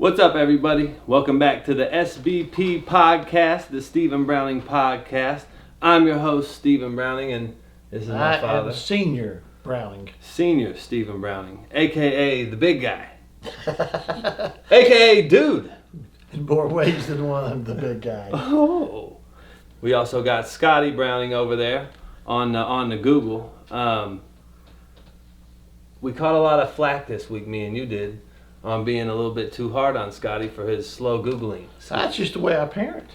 What's up, everybody? Welcome back to the SBP podcast, the Stephen Browning podcast. I'm your host, Stephen Browning, and this is my father. I am Senior Browning. Senior Stephen Browning, a.k.a. the big guy, a.k.a. dude. In more ways than one, the big guy. Oh. We also got Scotty Browning over there on the Google. We caught a lot of flack this week, me and you did, on being a little bit too hard on Scotty for his slow Googling. That's just the way I parent.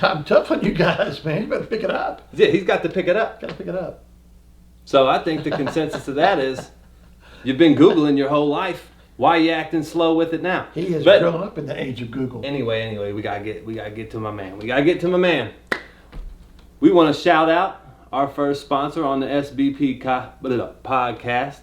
I'm tough on you guys, man. You better pick it up. Yeah, he's got to pick it up. Got to pick it up. So I think the consensus of that is, you've been Googling your whole life. Why are you acting slow with it now? He has grown up in the age of Google. Anyway, we gotta get to my man. We want to shout out our first sponsor on the SBP podcast,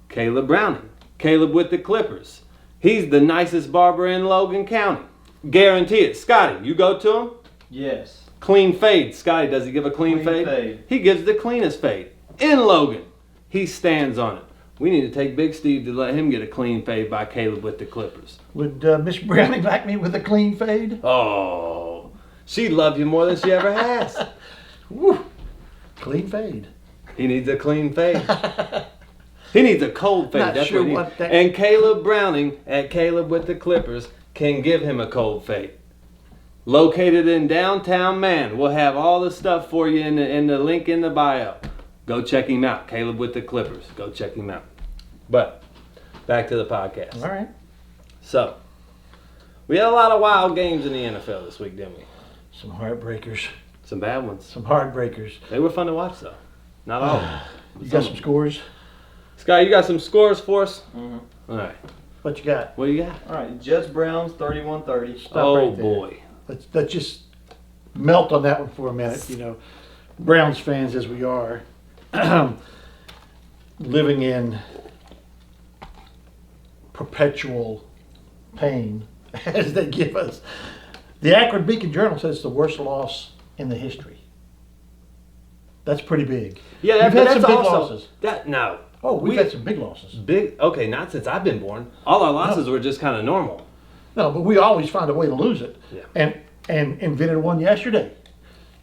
Caleb Browning. Caleb with the Clippers. He's the nicest barber in Logan County. Guarantee it. Scotty, you go to him? Yes. Clean fade. Scotty, does he give a clean fade? He gives the cleanest fade. In Logan. He stands on it. We need to take Big Steve to let him get a clean fade by Caleb with the Clippers. Would Miss Browning like me with a clean fade? Oh, she loved you more than she ever has. Woo. Clean fade. He needs a clean fade. He needs a cold fade. Not That's sure what he needs. And Caleb Browning at Caleb with the Clippers can give him a cold fade. Located in downtown Man. We'll have all the stuff for you in the link in the bio. Go check him out. Caleb with the Clippers. Go check him out. But back to the podcast. All right. So, we had a lot of wild games in the NFL this week, didn't we? Some heartbreakers. Some bad ones. Some heartbreakers. They were fun to watch, though. Not all of them. You got some scores? Scott, you got some scores for us? Mm-hmm. All right. What you got? What do you got? All right, Jets-Browns 31-30. Stop Oh, right there. boy. Let's just melt on that one for a minute. You know, Browns fans as we are, living in perpetual pain as they give us. The Akron Beacon Journal says it's the worst loss in the history. That's pretty big. Yeah, We've had that's some big also, losses. No. Oh, we've had some big losses. Big? Okay, not since I've been born. All our losses were just kind of normal. No, but we always find a way to lose it. Yeah. And invented one yesterday.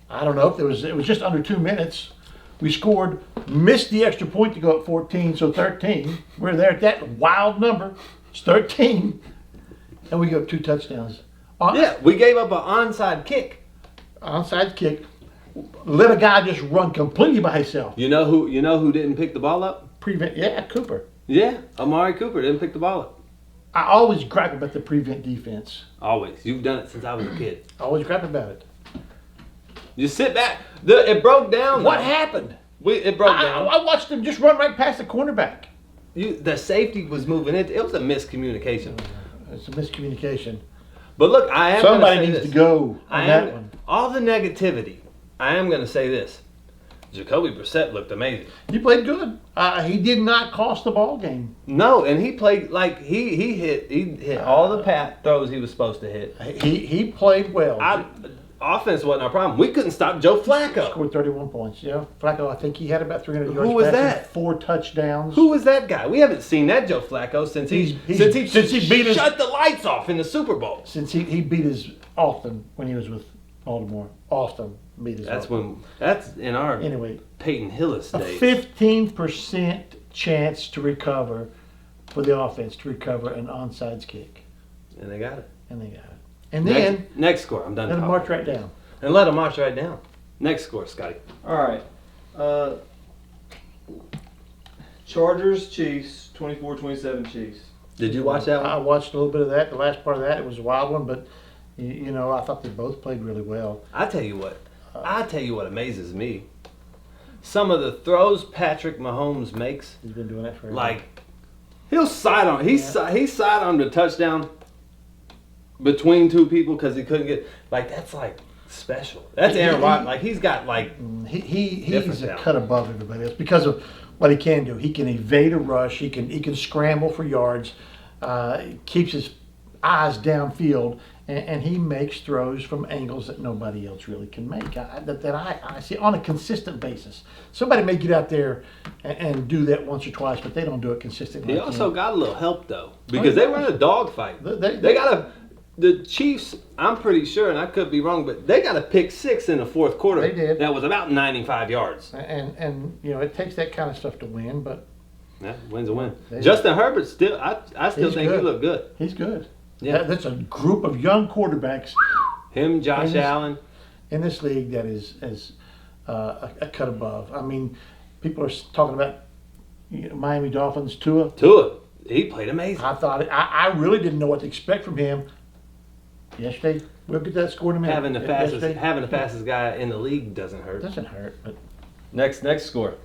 I don't know if it was just under 2 minutes. We scored, missed the extra point to go up 14, so 13. We're there at that wild number. It's 13. And we go up 2 touchdowns. Yeah, we gave up an onside kick. Onside kick. Let a guy just run completely by himself. You know who didn't pick the ball up? Cooper. Yeah, Amari Cooper didn't pick the ball up. I always gripe about the prevent defense. Always. You've done it since I was a kid. I always gripe about it. You sit back. It broke down. What happened? It broke down. I watched him just run right past the cornerback. The safety was moving. It was a miscommunication. It's a miscommunication. But look, Somebody needs to go on that one. All the negativity. I am going to say this. Jacoby Brissett looked amazing. He played good. He did not cost the ball game. No, and he played like he hit all the pass throws he was supposed to hit. He played well. Offense wasn't our problem. We couldn't stop Joe Flacco. Scored 31 points. Yeah, Flacco. I think he had about 300 yards. Who was passing, that? 4 touchdowns. Who was that guy? We haven't seen that Joe Flacco since he shut the lights off in the Super Bowl. Since he beat us Austin when he was with Baltimore. Austin beat us. That's in our anyway. Peyton Hillis days. A 15% chance to recover for the offense to recover an onside kick. And they got it. And then next score. I'm done. Let them march right down. And let them march right down. Next score, Scotty. All right. Chargers, Chiefs, 24-27 Chiefs. Did you watch that one? I watched a little bit of that. The last part of that, it was a wild one, but you know, I thought they both played really well. I tell you what amazes me. Some of the throws Patrick Mahomes makes. He's been doing that forever. Like, he'll sidearm. He sidearmed a touchdown between 2 people because he couldn't get. Like, that's like special. That's Aaron Rodgers. Like, he's got like. He's a cut above everybody else because of what he can do. He can evade a rush. He can scramble for yards. Keeps his eyes downfield, and he makes throws from angles that nobody else really can make. I see on a consistent basis. Somebody may get out there and do that once or twice, but they don't do it consistently. He like also him. got a little help though, because they were in a dogfight. They got the Chiefs. I'm pretty sure, and I could be wrong, but they got a pick six in the fourth quarter. They did. That was about 95 yards. and it takes that kind of stuff to win, but Yeah, win's a win. They- Justin Herbert still, I still He's think good. he looked good. he's good. Yeah. That's a group of young quarterbacks Him, Josh And he's- Allen. in this league that is a cut above. I mean, people are talking about Miami Dolphins, Tua. Tua, he played amazing. I really didn't know what to expect from him yesterday. We'll get that score in a minute. Having the fastest guy in the league doesn't hurt. Doesn't hurt, but Next score.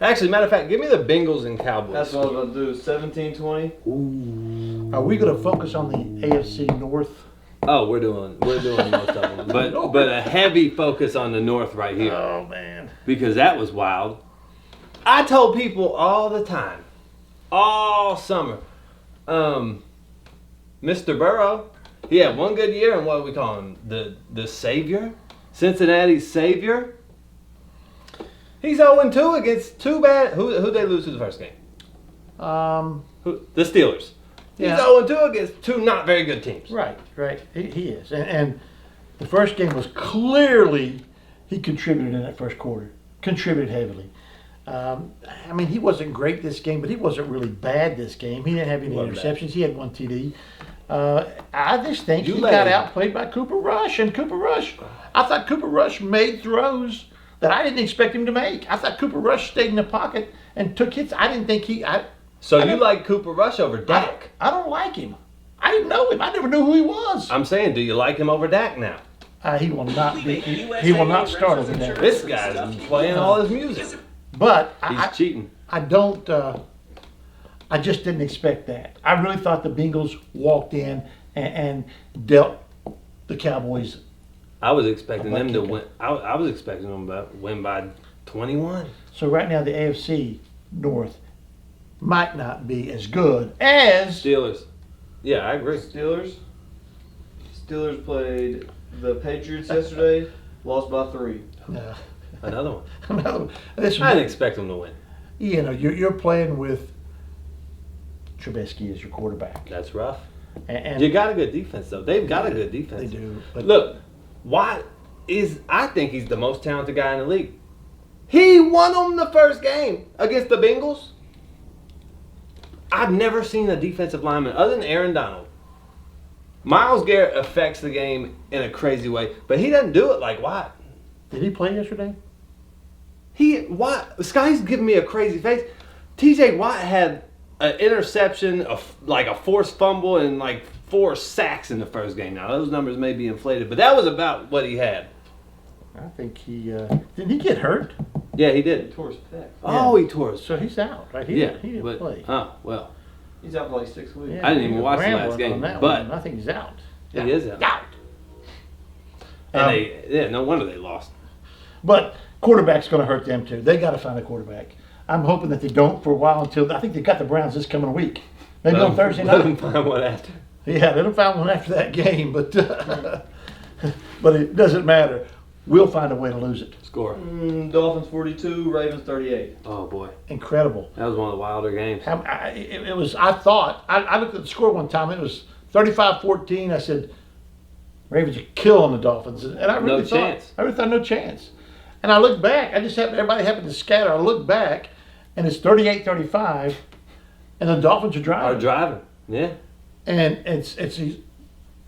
Actually, matter of fact, give me the Bengals and Cowboys. That's what I was about to do. 17-20. are we going to focus on the AFC North? Oh, we're doing most of them, but a heavy focus on the North right here Oh man, because that was wild. I told people all the time, all summer, Mr. Burrow, he had one good year, and what do we call him? The savior, Cincinnati's savior. He's 0-2 against two bad. Who they lose to the first game? The Steelers. He's Yeah. 0-2 against two not very good teams. right. He is, and the first game was clearly he contributed in that first quarter. Contributed heavily. I mean, he wasn't great this game, but he wasn't really bad this game. He didn't have any Wasn't bad. interceptions. He had one TD. I just think You he let got him. outplayed by Cooper Rush. And Cooper Rush, I thought Cooper Rush made throws that I didn't expect him to make. I thought Cooper Rush stayed in the pocket and took hits. I didn't think So I you don't- like Cooper Rush over Dak? I don't like him. I didn't know him. I never knew who he was. I'm saying, do you like him over Dak now? He will not be. He will not start over there. This guy's playing all his music. But He's cheating. I don't. I just didn't expect that. I really thought the Bengals walked in and dealt the Cowboys. I was expecting How them about to kicking? win. I was expecting them to win by 21. So right now the AFC North might not be as good as Steelers. Yeah, I agree. Steelers played the Patriots yesterday, lost by 3. Another one. another. This, I didn't expect them to win. you're playing with Trubisky as your quarterback, That's rough. and You got a good defense though. They've got a good defense. they do. But Look, I think he's the most talented guy in the league. He won them the first game against the Bengals. I've never seen a defensive lineman other than Aaron Donald. Myles Garrett affects the game in a crazy way, but he doesn't do it like Watt. did he play yesterday? Sky's giving me a crazy face. TJ Watt had an interception, like a forced fumble, and like 4 sacks in the first game. Now those numbers may be inflated, but that was about what he had. I think he didn't he get hurt? Yeah, he did. Tore his pec. Oh, he tore his. So he's out, right? Yeah, He didn't but play. oh well, He's out for like 6 weeks. Yeah, I didn't even he was watch the last rambling game, on that but- one. I think he's out. he is out. Out. And no wonder they lost. But quarterback's going to hurt them too. They got to find a quarterback. I'm hoping that they don't for a while until I think they got the Browns this coming week. Maybe on Thursday Let them night. find one after. Yeah, they don't find one after that game, but but it doesn't matter. We'll find a way to lose it. Score. Dolphins 42, Ravens 38. Oh boy, Incredible. that was one of the wilder games. It was. I thought I looked at the score one time. It was 35-14. I said, Ravens are killing the Dolphins, and I really No thought chance. I really thought no chance. And I looked back. Everybody happened to scatter. I looked back, and it's 38-35, and the Dolphins are driving. Our driving. Yeah. And it's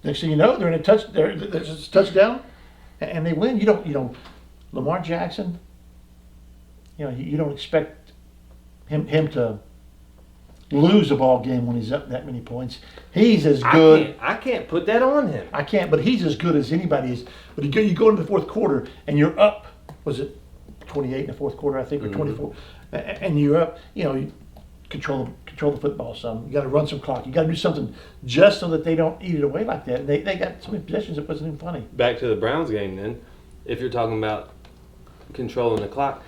next thing you know, they're in a there's a touchdown, and they win. You don't Lamar Jackson. You don't expect him to lose a ball game when he's up that many points. He's as good. I can't put that on him. I can't, but he's as good as anybody is. But you go into the fourth quarter and you're up. Was it 28 in the fourth quarter? I think, or 24, and you're up. You control the football some. You got to run some clock. You got to do something just so that they don't eat it away like that. And they got so many possessions it wasn't even funny. Back to the Browns game then. If you're talking about controlling the clock,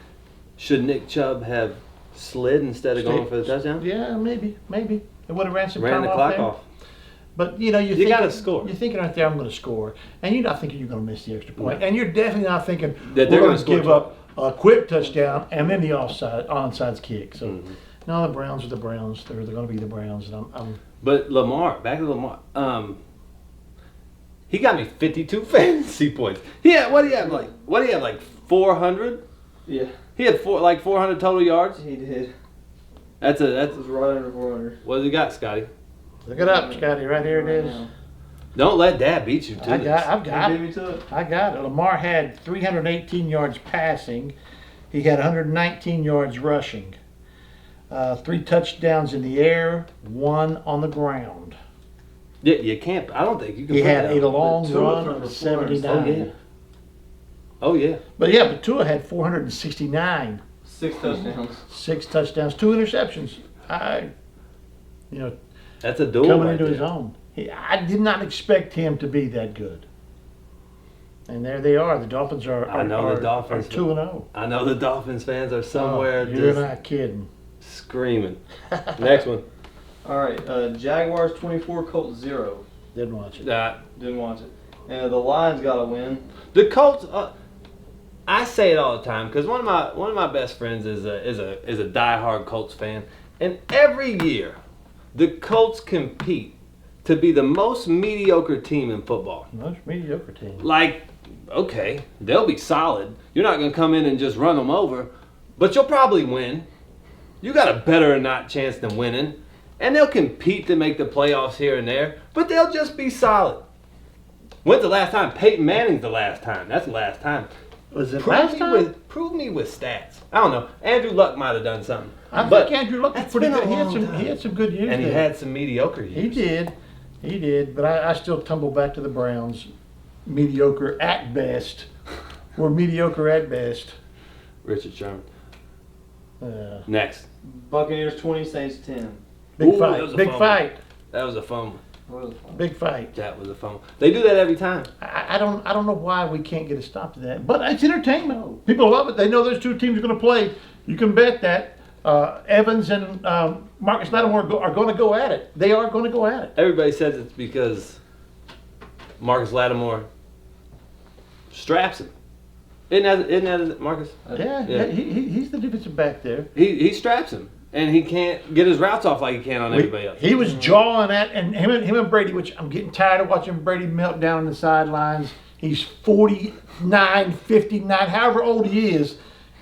should Nick Chubb have slid instead of going for the touchdown? Yeah, maybe. It would have ran some Ran time the off clock there. off. But you know, You gotta score. You're thinking right there, I'm going to score, and you're not thinking you're going to miss the extra point, and you're definitely not thinking That we're they're going gonna to score give up a quick touchdown and then the onside kick. So Mm-hmm. no, the Browns are the Browns. They're going to be the Browns, and I'm But Lamar, back to Lamar. He got me 52 fantasy points. What do you have like 400? Yeah, He had 400 total yards. he did. That's It was right under 400. what has he got, Scotty? look it up, Scotty. Right here it is. Don't let Dad beat you to I've got He beat it. me to it. I got it. Lamar had 318 yards passing. He had 119 yards rushing. 3 touchdowns in the air, 1 on the ground. Yeah, you can't. I don't think you can. He put had that a on. long Tua run threw of for 79. Oh yeah. But Tua had 469, 6 touchdowns. 6 touchdowns, 2 interceptions. That's a duel Coming right into his there. own. I did not expect him to be that good. And there they are. The Dolphins are I know the Dolphins. 2-0. I know the Dolphins fans are somewhere You're just not kidding. screaming. Next one. All right, Jaguars 24, Colts 0. Didn't watch it. Didn't watch it. And the Lions got a win. The Colts. I say it all the time because one of my best friends is a diehard Colts fan, and every year, the Colts compete to be the most mediocre team in football. Most mediocre team. Like, okay, they'll be solid. You're not gonna come in and just run them over, but you'll probably win. You got a better or not chance than winning, and they'll compete to make the playoffs here and there, but they'll just be solid. When's the last time? Peyton Manning's the last time. That's the last time. Was it Prove last me time? prove me with stats. I don't know. Andrew Luck might have done something. I but think Andrew Luck was that's pretty been a good. He long had some good years and he there. had some mediocre years. He did. But I still tumble back to the Browns. Mediocre at best. We're mediocre at best. Richard Sherman. Next. Buccaneers 20, Saints 10. Big Ooh, that was fight. a Big fumble. fight. That was a fumble. What was it? Big fight. That was a fumble. They do that every time. I don't know why we can't get a stop to that, but it's entertainment. People love it. They know those 2 teams are going to play. You can bet that Evans and Marcus Lattimore are going to go at it. They are going to go at it. Everybody says it's because Marcus Lattimore straps him. Isn't that Marcus? Yeah. He's the defensive back there. He straps him, and he can't get his routes off like he can on everybody else. He was jawing at, and him and Brady, which I'm getting tired of watching Brady melt down on the sidelines. He's 49, 59, however old he is,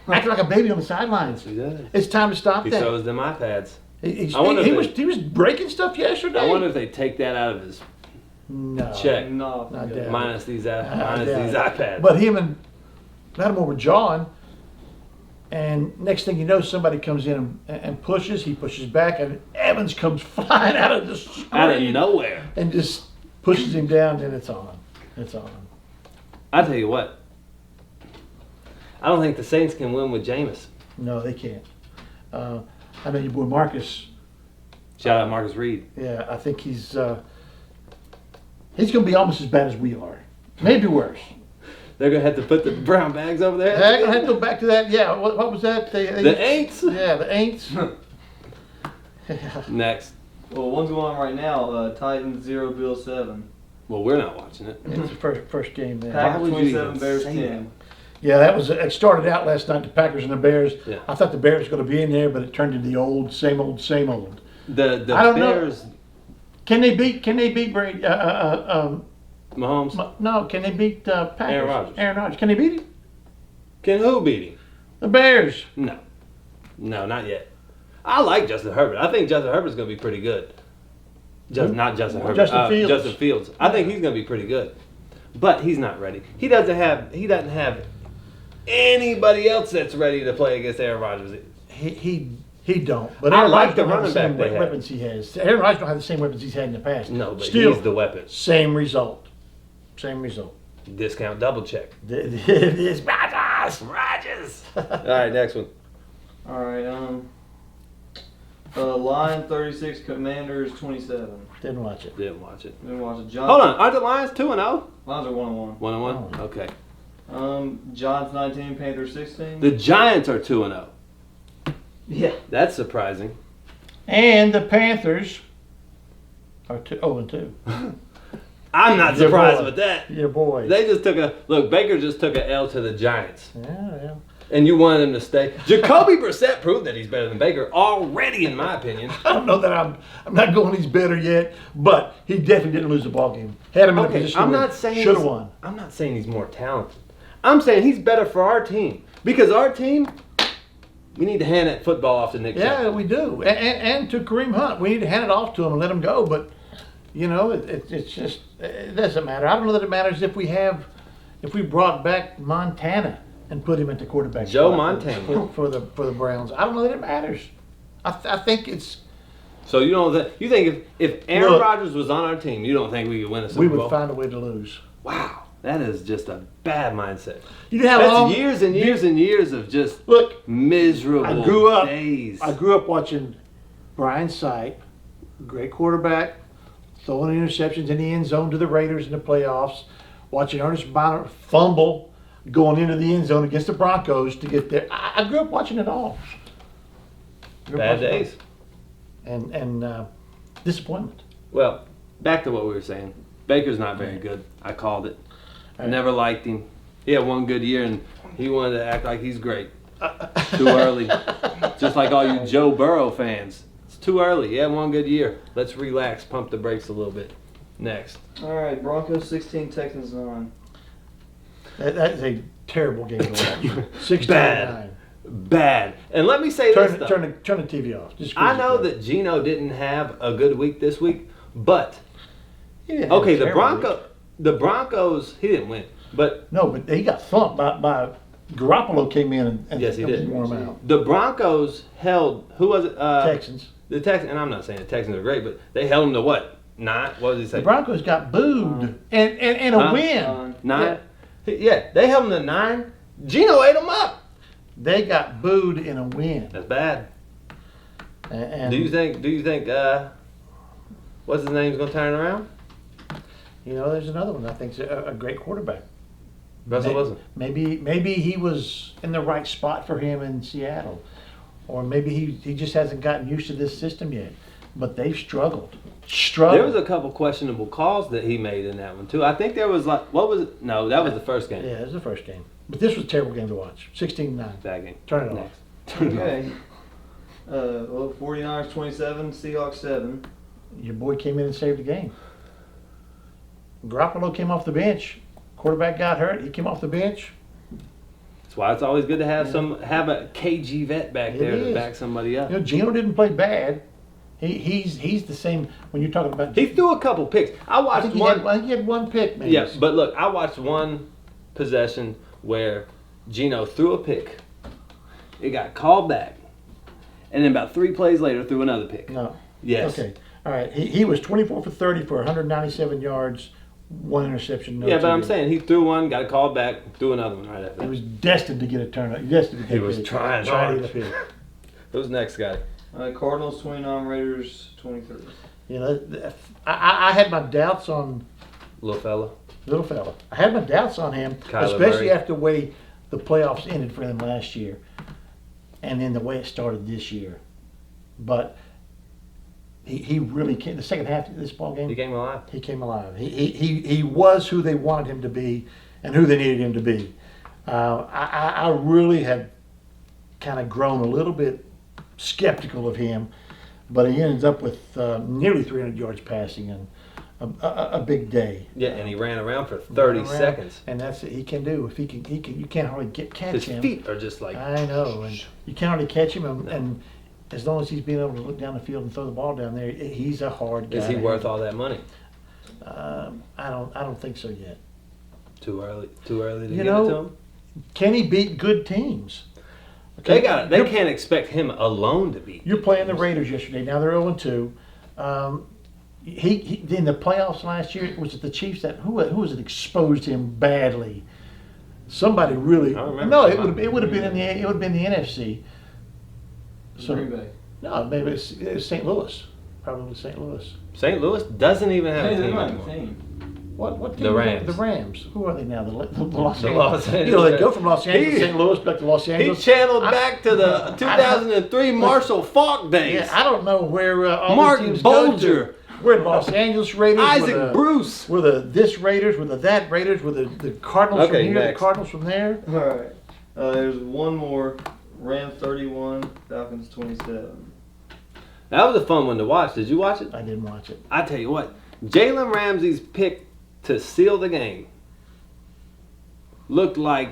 acting like a baby on the sidelines. He does. It's time to stop He that. throws them iPads. He I wonder if he was breaking stuff yesterday. I wonder if they take that out of his No. check. No. Not that. Minus these I doubt it. iPads. But him and Lattimore were jawing, and next thing you know, somebody comes in and pushes. He pushes back, and Evans comes flying out of the screen Out of nowhere. and just pushes him down. And it's on. It's on. I tell you what. I don't think the Saints can win with Jameis. No, they can't. I know your boy Marcus. Shout out Marcus Reed. Yeah, I think he's going to be almost as bad as we are. Maybe worse. They're gonna have to put the brown bags over there. I'm going to have to go back to that. Yeah, what was that? The Aints. Yeah, the Aints. Next. Well, one's going on right now. Titans 0, Bills 7. Well, we're not watching it. It's the first game there. Why Packers would you 27, even Bears say 10. Yeah, it started out last night, the Packers and the Bears. Yeah. I thought the Bears were going to be in there, but it turned into the old, same old, same old. The I don't know. Bears. Can they beat Brady? Mahomes. No, can they beat Packers? Aaron Rodgers. Aaron Rodgers. Can they beat him? Can who beat him? The Bears. No. No, not yet. I like Justin Herbert. I think Justin Herbert's gonna be pretty good. Not Justin Herbert. Justin Fields. Justin Fields. I think he's gonna be pretty good. But he's not ready. He doesn't have anybody else that's ready to play against Aaron Rodgers. He don't. But I Aaron like Rodgers the don't have running the same back they have. weapons he has. Aaron Rodgers don't have the same weapons he's had in the past. No, but Still, he's the weapon. same result. Same result. Discount double check. It is Rodgers. All right, next one. All right. Lions 36, Commanders 27. Didn't watch it. Didn't watch it. Then watch it. Hold on. Aren't the Lions 2-0? Lions are 1-1. 1-1. Oh. Okay. Giants 19, Panthers 16. The Giants are 2-0. Yeah. That's surprising. And the Panthers Or 0-2. I'm not Your surprised boy. with that. Your boy. They just took Baker just took a L to the Giants. Yeah. And you wanted him to stay. Jacoby Brissett proved that he's better than Baker already, in my opinion. I don't know that I'm not going he's better yet, but he definitely didn't lose the ball game. Had him in a Okay, position I'm where not saying should have he's- won. I'm not saying he's more talented. I'm saying he's better for our team because our team, we need to hand that football off to Nick Yeah, Chubb. we do. And to Kareem Hunt, we need to hand it off to him and let him go. But you know, it's just it doesn't matter. I don't know that it matters if we brought back Montana and put him at the quarterback. Joe spot Montana. for the Browns. I don't know that it matters. I think it's So you don't you think if Aaron Look, Rodgers was on our team, you don't think we could win a Super we Bowl? would find a way to lose. Wow, that is just a bad mindset. You know how That's long years and years and years of just Look, miserable I grew up. days. I grew up watching Brian Sipe, great quarterback, throwing interceptions in the end zone to the Raiders in the playoffs. Watching Ernest Bonner fumble going into the end zone against the Broncos to get there. I grew up watching it all. Grew up Bad watching it days. all. And disappointment. Well, back to what we were saying. Baker's not very good. I called it. I never liked him. He had one good year and he wanted to act like he's great. Too early. Just like all you Joe Burrow fans. It's too early. He had one good year. Let's relax, pump the brakes a little bit. Next. All right, Broncos 16, Texans 9. That is a terrible game to watch. 16-9. Bad. Bad. And let me say this though. Turn the TV off. Just I know crazy. that Gino didn't have a good week this week, but He didn't have okay, a the terrible week. Broncos, he didn't win. But No, but he got thumped by Garoppolo came in and yes, he did. wore him out. The Broncos held who was it? Texans. The Texans, and I'm not saying the Texans are great, but they held them to what? 9? What did he say? The Broncos got booed and a Huh? win. 9? Yeah, they held them to 9. Gino ate them up. They got booed in a win. That's bad. And Do you think what's his name's gonna turn around? you know, there's another one I think's a great quarterback. Russell Wilson. Maybe he was in the right spot for him in Seattle, or maybe he just hasn't gotten used to this system yet. But they've struggled. There was a couple questionable calls that he made in that one too. I think there was like what was it? No, that was the first game. Yeah, it was the first game. But this was a terrible game to watch. 16-9. That game. Turn it Next. off. Okay. Well, 49ers 27, Seahawks 7. Your boy came in and saved the game. Garoppolo came off the bench. Quarterback got hurt. He came off the bench. That's why it's always good to have have a KG vet back It there to is. back somebody up. You know, Gino didn't play bad. He's the same when you're talking about. He threw a couple picks. I I watched think one. he had one pick, maybe. Yeah, but look, I watched one possession where Gino threw a pick. It got called back, and then about 3 plays later threw another pick. No. Yes. Okay. All right. He was 24 for 30 for 197 yards, 1 interception. No Yeah, but I'm TD. saying he threw one, got called back, threw another one right after He that. was destined to get a turnout. Destined to He get a was pick. trying to hard. get a pick. Who's next guy? Cardinals 29, Raiders 23. You know, I had my doubts on Little fella. little fella. I had my doubts on him, Kyler especially Murray. after the way the playoffs ended for him last year, and then the way it started this year. But he really came. The second half of this ball game, He came alive. he came alive. He was who they wanted him to be and who they needed him to be. I really had kind of grown a little bit skeptical of him, but he ends up with nearly 300 yards passing and a big day. Yeah, and he ran around for 30 Around, seconds. and that's it. He can do. If he can, you can't hardly catch His him. feet are just like. I know, and you can't hardly catch him. And as long as he's being able to look down the field and throw the ball down there, he's a hard guy. Is he to worth handle. all that money? I don't think so yet. Too early. Too early to You give it to know, him. Can he beat good teams? They got it. They You're- can't expect him alone to beat. You're playing the Raiders yesterday. Now they're 0-2. He in the playoffs last year, was it the Chiefs that who was it exposed him badly? Somebody really. I remember. No, it would have been in the NFC. So Green Bay. no, maybe it was St. Louis. Probably St. Louis. St. Louis doesn't even have a Hey, they're team not anymore. a team. What team The are they? Rams. The Rams. Who are they now? The Los The Angeles. Los You know, Angeles. they go from Los Angeles He- to St. Louis back to Los He Angeles. channeled back to the 2003 Marshall Falk days. Yeah, I don't know where all Mark these teams go to. Bolger. We're the Los Angeles Raiders. Isaac Bruce. We're the this Raiders. We're the that Raiders. We're the Cardinals Okay, from here. next. The Cardinals from there. All right. There's one more. Rams 31, Falcons 27. That was a fun one to watch. Did you watch it? I didn't watch it. I tell you what, Jalen Ramsey's pick to seal the game looked like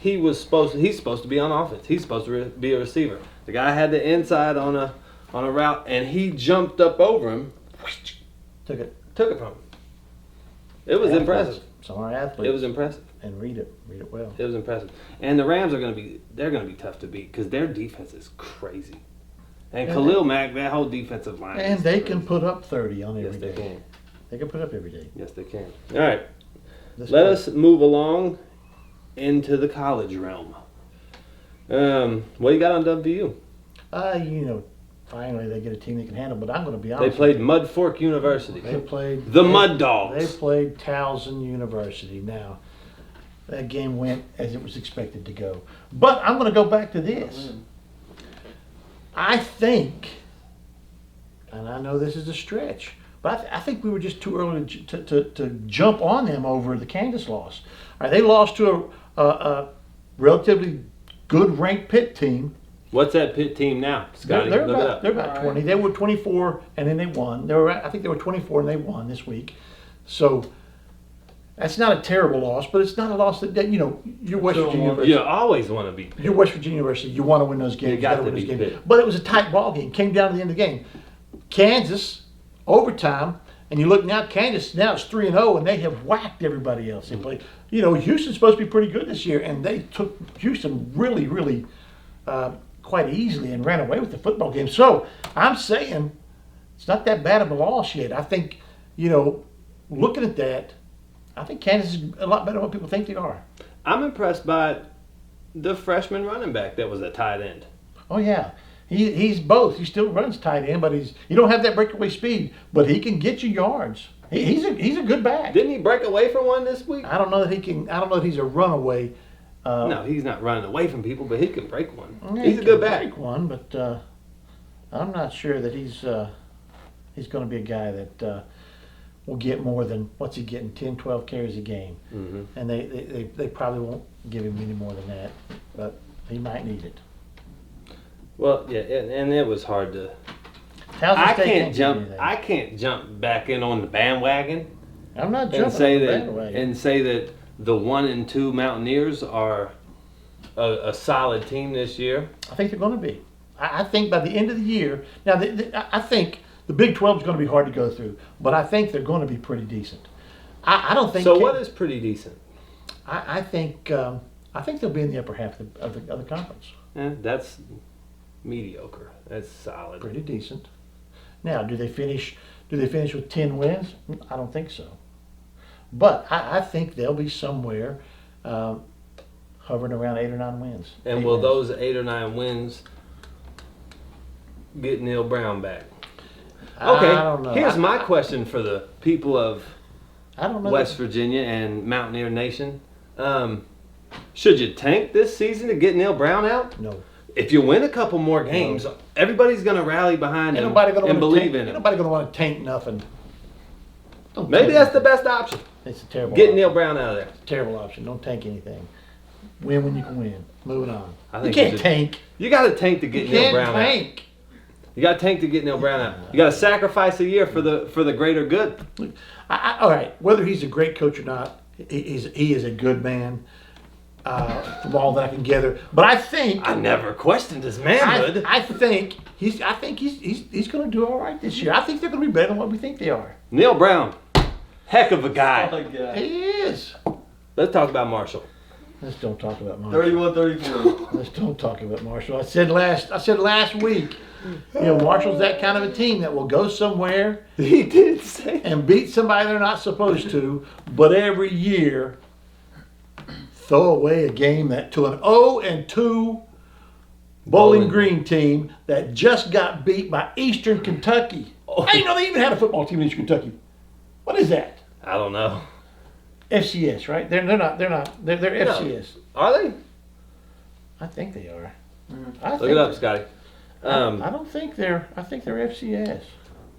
he's supposed to be on offense. He's supposed to be a receiver. The guy had the inside on a route, and he jumped up over him, Took it. took it from him. It was impressive. Some are athletes. It was impressive. And read it well. It was impressive. And the Rams are going to be tough to beat because their defense is crazy. And Khalil Mack, that whole defensive line. And is they crazy. can put up 30 on Yes, every they day. can. They can put up every day. Yes, they can. All right. This Let way. us move along into the college realm. What you got on WVU? Finally they get a team they can handle. But I'm going to be They honest. played Mud Fork University. They played The Mud Dogs. They played Towson University. Now, that game went as it was expected to go. But I'm going to go back to this. I think, and I know this is a stretch, but I think we were just too early to jump on them over the Kansas loss. All right, they lost to a relatively good ranked Pitt team. What's that Pitt team now? Scotty, They're look it about, up. they're about 20. They were 24 and then they won. I think they were 24 and they won this week. So that's not a terrible loss, but it's not a loss that you're West Virginia University. You always want to be Pitt. You're West Virginia University. You want to win those games. You got gotta to win be those games. Pitt. But it was a tight ball game. Came down to the end of the game. Kansas overtime, and you look now. Kansas now is 3-0, and they have whacked everybody else. They played. Houston's supposed to be pretty good this year, and they took Houston really, really quite easily and ran away with the football game. So I'm saying it's not that bad of a loss yet. I think looking at that, I think Kansas is a lot better than what people think they are. I'm impressed by the freshman running back that was a tight end. Oh yeah, he's both. He still runs tight end, but you don't have that breakaway speed, but he can get you yards. He's a good back. Didn't he break away from one this week? I don't know that he can. I don't know that he's a runaway. No, he's not running away from people, but he can break one. Yeah, He's he a good can back. break one, but I'm not sure that he's going to be a guy that will get more than what's he getting 10, 12 carries a game, Mm-hmm. and they probably won't give him any more than that, but he might need it. Well, yeah, and it was hard to. Towson I State can't give jump. you anything. I can't jump back in on the bandwagon I'm not and jumping say on the that bandwagon. the 1 and 2 Mountaineers are a solid team this year. I think they're going to be. I think by the end of the year, now I think the Big 12 is going to be hard to go through, but I think they're going to be pretty decent. I don't think. So what is pretty decent? I think they'll be in the upper half of the conference. That's mediocre. That's solid. Pretty decent. Now, do they finish with 10 wins? I don't think so. But I think they'll be somewhere hovering around 8 or 9 wins. And 8 will wins. those 8 or 9 wins get Neil Brown back? Okay, I don't know. here's my question for the people of I don't know. West Virginia and Mountaineer Nation. Should you tank this season to get Neil Brown out? No. If you win a couple more games, everybody's going to rally behind Ain't him nobody gonna and wanna believe tank, in ain't him. nobody going to want to tank nothing. Don't Maybe tank that's the anything. best option. It's a terrible Get option. Neil Brown out of there. Terrible option. Don't tank anything. Win when you can win. Moving on. I You think can't you should- tank. You got to tank to get You Neil can't Brown out. tank. You got to tank to get Neil Brown out. You got to sacrifice a year for the greater good. All right. Whether he's a great coach or not, he is a good man. From all that I can gather, but I think I never questioned his manhood. I think he's going to do all right this year. I think they're going to be better than what we think they are. Neil Brown, heck of a Oh guy. my God. He is. Let's talk about Marshall. Let's don't talk about Marshall. 31-34. Let's don't talk about Marshall. I said last week, Marshall's that kind of a team that will go somewhere He did say. and beat somebody they're not supposed to, but every year throw away a game to an 0-2 Bowling Green team that just got beat by Eastern Kentucky. Oh. I didn't know they even had a football team in Eastern Kentucky. What is that? I don't know. FCS, right? They're not. They're FCS. Are they? I think they are. Look it up, Scotty. I don't think they're. I think they're FCS.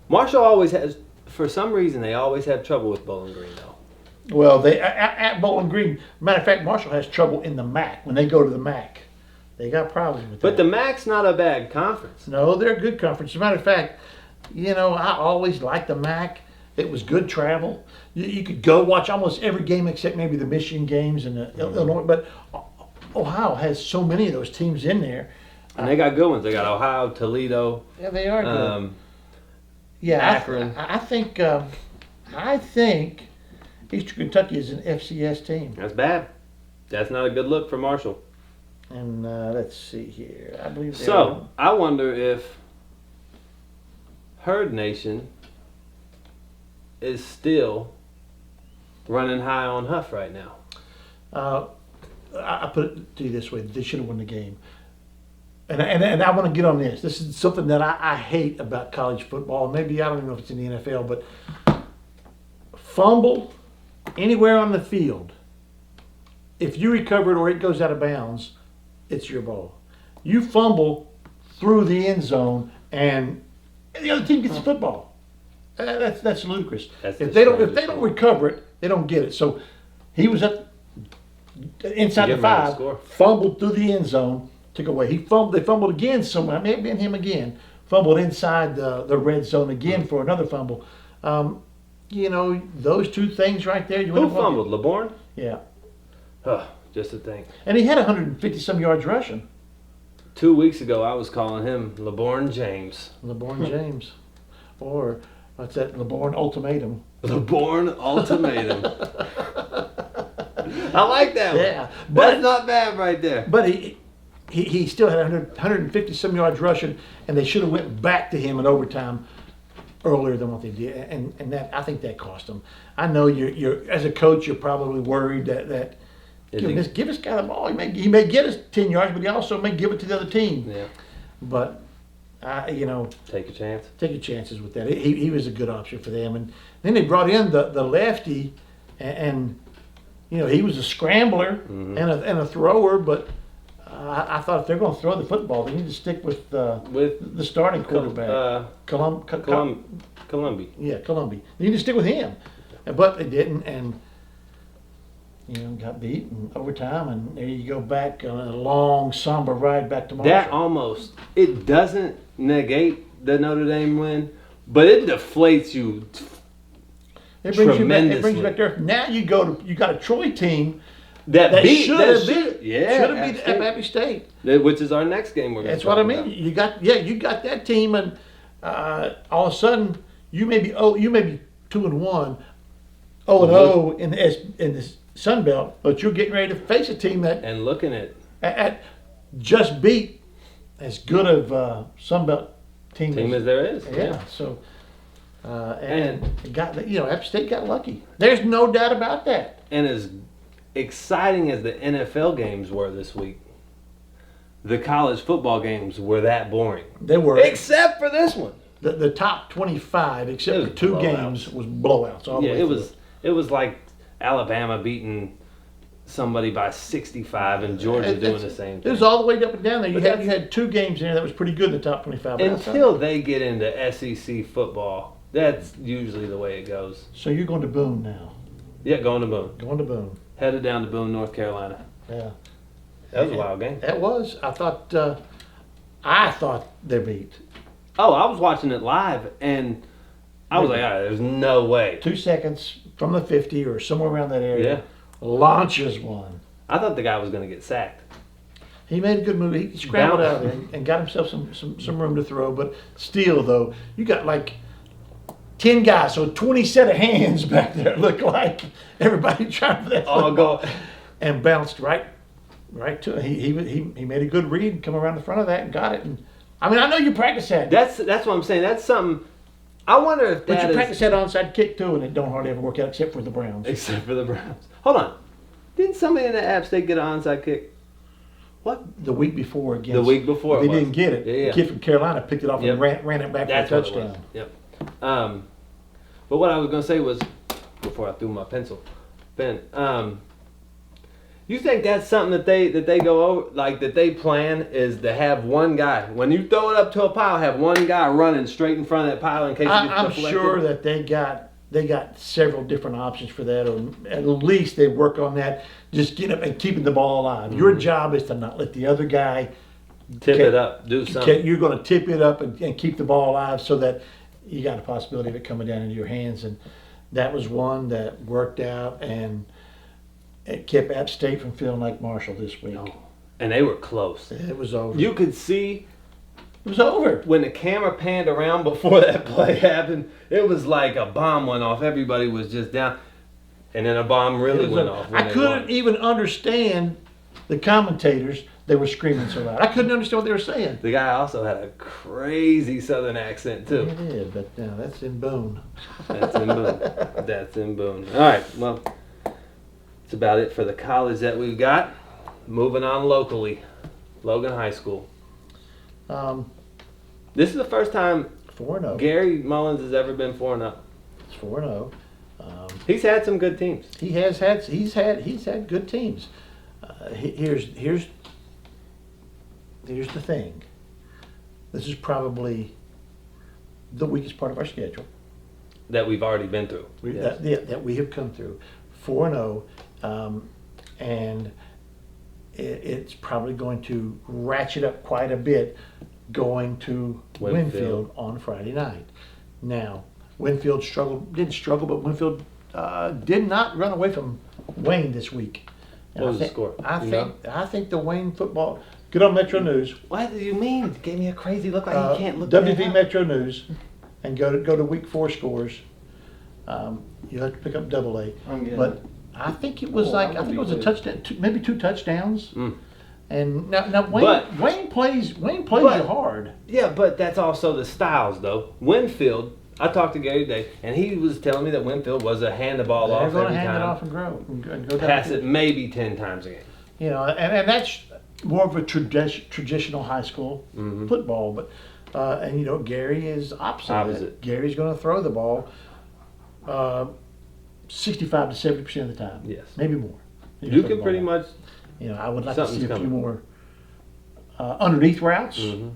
Marshall always has, for some reason, they always have trouble with Bowling Green though. Well, they at Bowling Green. Matter of fact, Marshall has trouble in the MAC when they go to the MAC. They got problems with that. But the MAC's not a bad conference. No, they're a good conference. As a matter of fact, I always liked the MAC. It was good travel. You could go watch almost every game except maybe the Michigan games and the Illinois. But Ohio has so many of those teams in there. And they got good ones. They got Ohio, Toledo. Yeah, they are good. Yeah, Akron. I think Eastern Kentucky is an FCS team. That's bad. That's not a good look for Marshall. And let's see here. I believe So, I wonder if Herd Nation is still running high on Huff right now. I put it to you this way: they should have won the game. And I want to get on this. This is something that I hate about college football. Maybe I don't even know if it's in the NFL, but fumble anywhere on the field. If you recover it or it goes out of bounds, it's your ball. You fumble through the end zone, and the other team gets the football. That's ludicrous. If they don't recover it, they don't get it. So he was inside the 5, fumbled through the end zone, took away. They fumbled again somewhere. It may have been him again. Fumbled inside the red zone again for another fumble. Those two things right there. Who fumbled? LeBourne? Yeah. Just a thing. And he had 150 some yards rushing. 2 weeks ago, I was calling him LeBourne James. LeBourne James. Or what's that? LeBourne Ultimatum. LeBourne Ultimatum. I like that one. Yeah. That's not bad right there. But he still had 150 some yards rushing, and they should have went back to him in overtime earlier than what they did, and that I think that cost them. I know you're as a coach, you're probably worried that give this guy the ball. He may get us 10 yards, but he also may give it to the other team. Yeah. But take a chance. Take your chances with that. He was a good option for them, and then they brought in the lefty, and he was a scrambler and a thrower, but. I thought if they're going to throw the football, they need to stick with the starting quarterback, Columbia. Yeah, Columbia. They need to stick with him, but they didn't, and got beat in overtime, and there you go back on a long, somber ride back to Marshall. It doesn't negate the Notre Dame win, but it deflates you. It brings you back there. Now you got a Troy team. That should have beat App State, which is our next game. That's what I mean. About. You got that team, and all of a sudden you may be 2-1, 0-0 in the Sun Belt, but you're getting ready to face a team that and looking at just beat as good of Sun Belt team as there is. Yeah. So and App State got lucky. There's no doubt about that. And as exciting as the NFL games were this week, the college football games were that boring. They were. Except for this one. The top 25, except for 2 games, was blowouts. All the way it was like Alabama beating somebody by 65 and Georgia doing the same thing. It was all the way up and down there. You had 2 games in there that was pretty good in the top 25. Until they get into SEC football, that's usually the way it goes. So you're going to Boone now? Yeah, going to Boone. Going to Boone. Headed down to Boone, North Carolina. Yeah. That was a wild game. That was. I thought they beat. Oh, I was watching it live, and I was like, there's no way. 2 seconds from the 50 or somewhere around that area. Yeah. Launches one. I thought the guy was going to get sacked. He made a good move. He scrambled out of there and got himself some room to throw. But still, though, you got like 10 guys, so 20 set of hands back there. Look like everybody trying for that football. Go and bounced right to it. He made a good read and come around the front of that and got it. And I mean, I know you practice that. That's what I'm saying. That's something. I wonder if that. But you practice that onside kick too, and it don't hardly ever work out except for the Browns. Except for the Browns. Hold on, didn't somebody in the App State get an onside kick? What? The week before against. The week before. They didn't get it. Yeah. The kid from Carolina picked it off and ran it back for a touchdown. Yep. But what I was going to say was, before I threw my pen, You think that's something that they go over, like that they plan is to have one guy when you throw it up to a pile, have one guy running straight in front of that pile in case it gets I'm deflected? sure that they got several different options for that, or at least they work on that. Just get up and keeping the ball alive. Your job is to not let the other guy Tip it up, do something. You're going to tip it up and keep the ball alive so that you got a possibility of it coming down into your hands. And that was one that worked out, and it kept App State from feeling like Marshall this week. And they were close. It was over. You could see It was over. when the camera panned around before that play happened, it was like a bomb went off. Everybody was just down. And then a bomb really went off. When I they couldn't won. even understand the commentators. They were screaming so loud. I couldn't understand what they were saying. The guy also had a crazy southern accent, He too. did, but now that's in Boone. That's in Boone. That's in Boone. All right, well, that's about it for the college that we've got. Moving on locally, Logan High School. This is the first time 4-0. Gary Mullins has ever been 4-0. It's 4-0. He's had some good teams. He's had good teams. Here's the thing. This is probably the weakest part of our schedule That we've already been through. Yes. that we have come through. 4-0, and it's probably going to ratchet up quite a bit going to Winfield on Friday night. Now, Winfield didn't struggle, but Winfield did not run away from Wayne this week. And What was the score? I think the Wayne football. Get on Metro News. What do you mean? It gave me a crazy look like you can't look that WV up. Metro News, and go to week 4 scores. You'll have to pick up double A. I'm getting But it. I think it was I'm gonna it was be a good. touchdown, maybe 2 touchdowns. Mm. And now Wayne But- Wayne plays but- you hard. Yeah, but that's also the styles, though. Winfield, I talked to Gary today, and he was telling me that Winfield was a hand the ball They're off going to every hand it time. off and grow and go Pass downfield. it maybe 10 times a game. You know, and that's more of a traditional high school Mhm. football. But and you know, Gary is opposite. of that. Opposite. Gary's going to throw the ball 65 to 70% of the time. Yes. Maybe more. He's You gonna throw can the pretty ball. much. You know, I would like to Something's see a few coming. more underneath routes Mhm.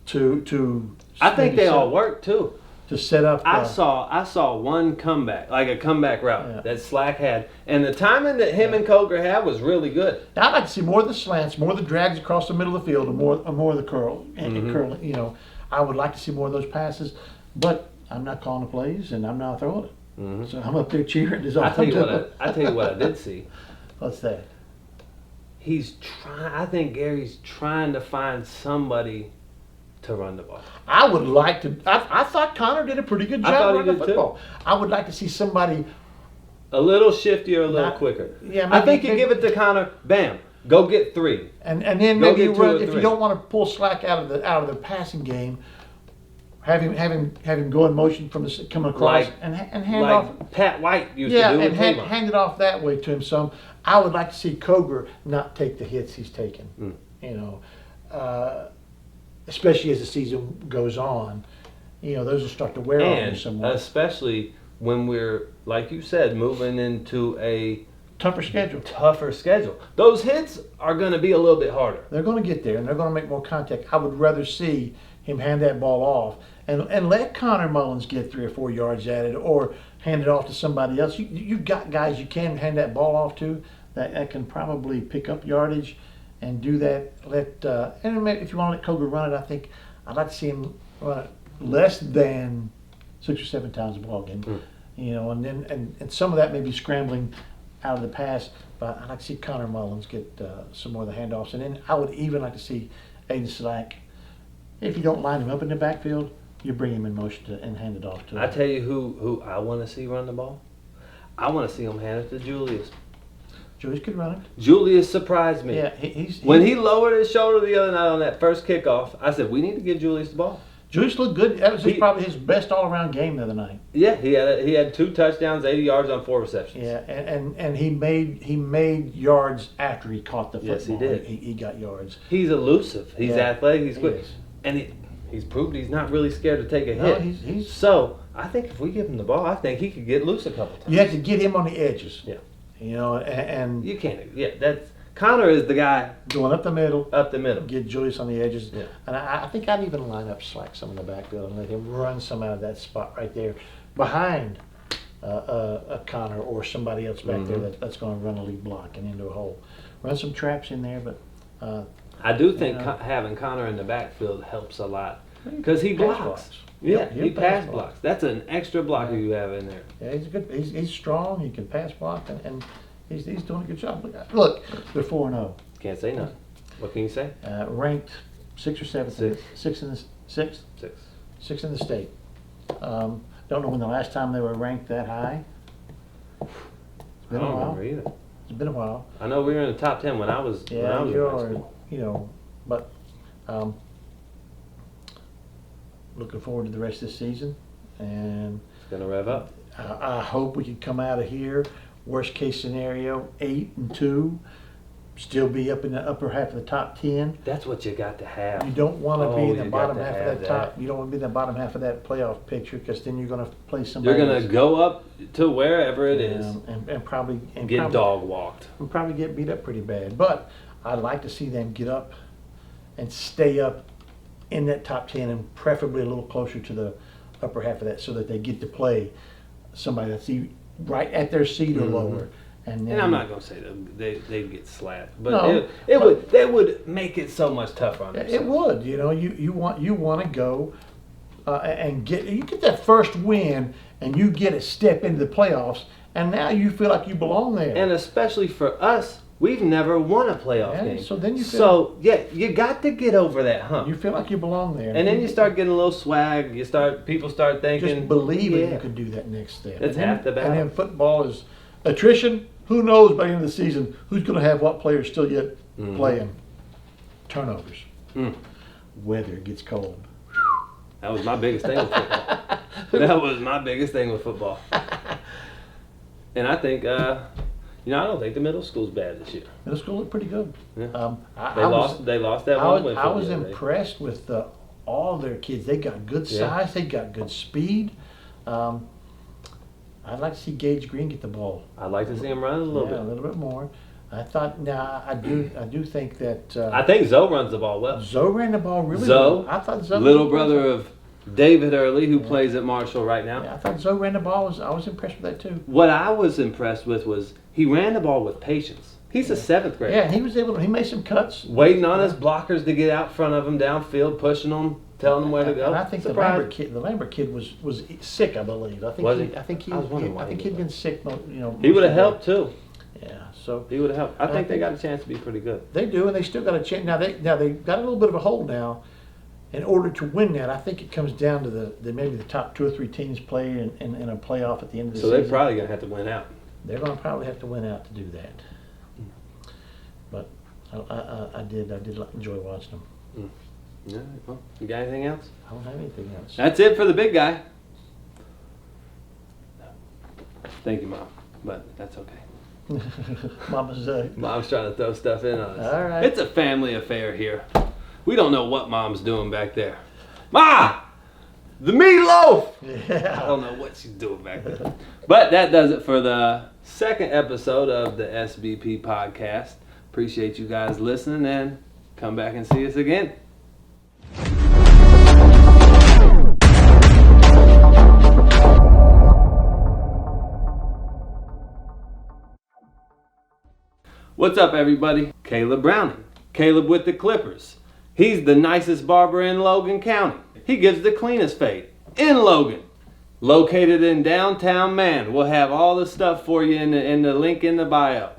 to. I think maybe they set- all work too. to set up. I saw one comeback, like a comeback route Yeah. that Slack had, and the timing that him and Coger had was really good. I'd like to see more of the slants, more of the drags across the middle of the field, and more of the curl and Mhm. curling. You know, I would like to see more of those passes, but I'm not calling the plays and I'm not throwing it. Mhm. So I'm up there cheering. Is all I tell I'm you what, doing. I tell you what I did see. What's that? He's trying. I think Gary's trying to find somebody to run the ball. I would like to. I thought Connor did a pretty good I job thought he running did, too. football. I would like to see somebody. A little shiftier, a little Not- quicker. Yeah, I think you maybe- give it to Connor. Bam, go get 3. And then Go maybe get you 2 or run, if 3. you don't want to pull slack out of the passing game, have him go in motion from the coming across Like- and hand off. Like Pat White used Yeah, to do and with hand, Cleveland. hand it off that way to him some. I would like to see Coger not take the hits he's taken. Mm. You know, especially as the season goes on. You know, those will start to wear on you And somewhat. especially when we're, like you said, moving into a Tougher schedule. tougher schedule. Those hits are going to be a little bit harder. They're going to get there, and they're going to make more contact. I would rather see him hand that ball off and let Connor Mullins get 3 or 4 yards at it, or hand it off to somebody else. You've got guys you can hand that ball off to that can probably pick up yardage and do that. And maybe if you want to let Coger run it, I think I'd like to see him run it less than 6 or 7 times a ball game. Mm. You know, and then and some of that may be scrambling out of the pass, but I'd like to see Connor Mullins get some more of the handoffs. And then I would even like to see Aiden Slack, if you don't line him up in the backfield, you bring him in motion and hand it off to him. I tell you who I want to see run the ball. I want to see him hand it to Julius. Julius could run it. Julius surprised me. Yeah, he's When he lowered his shoulder the other night on that first kickoff, I said, we need to give Julius the ball. Julius looked good. That was He- probably his best all-around game the other night. Yeah, he had 2 touchdowns, 80 yards on 4 receptions. Yeah, and he made yards after he caught the football. Yes, he did. He got yards. He's elusive. He's Yeah, athletic. He's he quick. is. And he's proved he's not really scared to take a No, hit. he's So, I think if we give him the ball, I think he could get loose a couple times. you have to get him on the edges. Yeah. You know, and You can't. Yeah, that's Connor is the guy going up the middle, up the middle. get Julius on the edges. Yeah. And I think I'd even line up Slack some in the backfield and let him run some out of that spot right there behind a Connor or somebody else back there that's going to run a lead block and into a hole. Run some traps in there, but I do think Yeah. having Connor in the backfield helps a lot because he Pass blocks. Yeah, Yeah, he'll he pass pass blocks. That's an extra blocker you have in there. yeah, he's good. He's strong. He can pass block, and he's doing a good job. Look, they're 4-0. Can't say nothing. What can you say? Ranked 6th or 7th, Sixth. sixth in the sixth, 6. sixth in the state. Don't know when the last time they were ranked that high. It's I been a don't while. remember either. It's been a while. I know we were in the top 10 when I was. when I Yeah, was you in high are. school. You know, but looking forward to the rest of this season, and It's gonna rev up. I hope we can come out of here. Worst case scenario, 8-2, still be up in the upper half of the top 10. That's what you got to have. You don't want to Oh, be in the you bottom got to half of have that top. You don't want to be in the bottom half of that playoff picture because then you're going to play somebody. You're gonna that's- go up to wherever it is and probably and get probably, dog walked. and probably get beat up pretty bad. But I'd like to see them get up and stay up in that top 10 and preferably a little closer to the upper half of that so that they get to play somebody that's right at their seat or lower. And And I'm not gonna say they'd get slapped, but No, they would make it so much tougher on It themselves. would, you know, you want to go and get that first win, and you get a step into the playoffs, and now you feel like you belong there. And especially for us, we've never won a playoff Yeah, game. so then you feel- So yeah, you got to get over that hump. you feel like you belong there, And then you start getting a little swag. People start thinking, just believing yeah. you could do that next step. That's and then, half the battle. And then football is attrition. Who knows by the end of the season who's going to have what players still yet playing? Turnovers. Mm. Weather gets cold. That was my biggest thing with football. That was my biggest thing with football. And I think, I don't think the middle school's bad this year. Middle school looked pretty good. Yeah. I was- They lost that I one. was, win I for was the other day. impressed with all their kids. They got good Yeah. size. They got good speed. I'd like to see Gage Green get the ball. I'd like to see him run a little Yeah, a bit. little bit more. I thought. Now I do think that I think Zoe runs the ball well. Zoe ran the ball really Zoe, well. I thought Zoe little was brother impressive. of David Early, who plays at Marshall right now. Yeah, I thought Zoe ran the ball. I was impressed with that too. What I was impressed with was he ran the ball with patience. He's a 7th grader. Yeah, he was able to. He made some cuts. Waiting on his blockers to get out front of him downfield, pushing them, telling them where to go. And I think Surprised. the Lambert kid was sick. I believe. I think Was he. he? I think he. I was wondering why I think he he'd been sick. You know. He would have most of the- helped too. Yeah. So He would have helped. I think they got a chance to be pretty good. they do, and they still got a chance. Now they got a little bit of a hole now. In order to win that, I think it comes down to the maybe the top 2 or 3 teams play in a playoff at the end of the So season. they're probably gonna have to win out. They're going to probably have to win out to do that. But I did enjoy watching them. Yeah. Well, you got anything else? I don't have anything else. That's it for the big guy. Thank you, Mom, but that's okay. Mama's Mom's trying to throw stuff in on us. All right. It's a family affair here. We don't know what Mom's doing back there. Ma! The meatloaf! I yeah. don't know what she's doing back there. But that does it for the second episode of the SBP podcast. Appreciate you guys listening and come back and see us again. What's up, everybody? Caleb Browning. Caleb with the Clippers. He's the nicest barber in Logan County. He gives the cleanest fade in Logan. Located in downtown Man. We'll have all the stuff for you in the link in the bio.